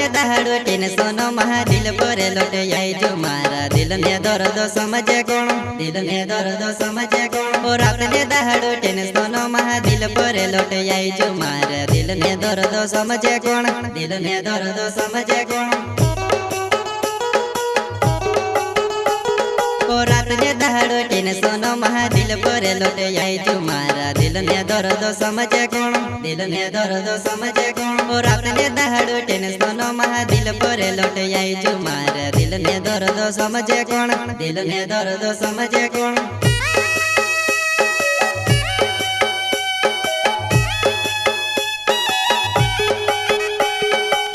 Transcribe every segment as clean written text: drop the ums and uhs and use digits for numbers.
ने दहाड़ो टेन सोनो महा दिल पर लौट आई जो मारा दिल ने दर्द समझे कौन दिल ने दर्द समझे कौन और रात ने दहाड़ो टेन सोनो महा दिल पर लौट आई जो मारा दिल ने दर्द समझे कौन दिल ने दर्द समझे कौन रात ने दहाड़ो टेन सोनो महा दिल पर लौट आई जो मारा दिल ने दर्द समझे कौन दिल ने दर्द समझे कौन रात ने दहाड़ो टेन सोनो महा दिल पर लौट आई जो मारा दिल ने दर्द समझे कौन दिल ने दर्द समझे कौन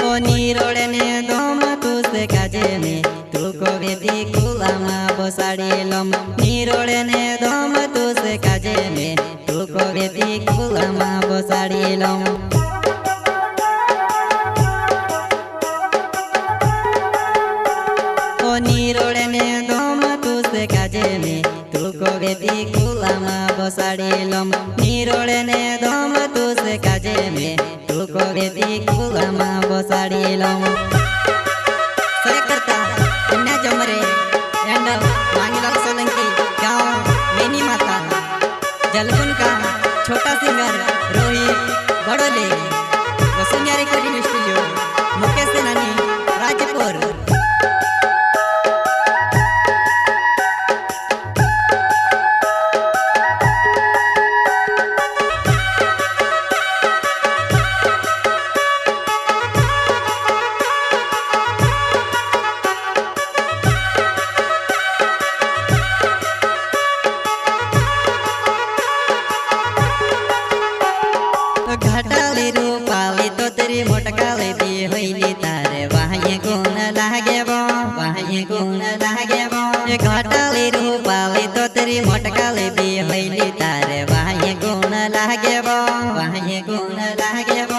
ओ नीरोड़े ने दोम तू से काजे में तू को वेदी कुलामा बसाड़ी लम नीरोड़े ने दोम तू से काजे में तू को वेदी कुलामा बसाड़ी लम ओ नीरोड़े ने दोम तू से काजे में तू को वेदी कुलामा बसाड़ी लम नीरोड़े ने दोम तू से काजे में तू को वेदी कुलामा बसाड़ी लम सरे करता इन्ना जमरे एंड मांगीलाल सोलंकी गांव मेनी माता जलगुन का छोटा singer Rohit Badole Vasundhara recording studio Mukesh सेनानी राजपुर घटाली रूपाली तो तेरी मोटकाली दी होइली तारे वहाँ गुण लागे वो वहाँ गुण लागे वो घटाली रूपाली तो तेरी मोटकाली दी होइली तारे वहाँ गुण लागे वो वहाँ गुण लागे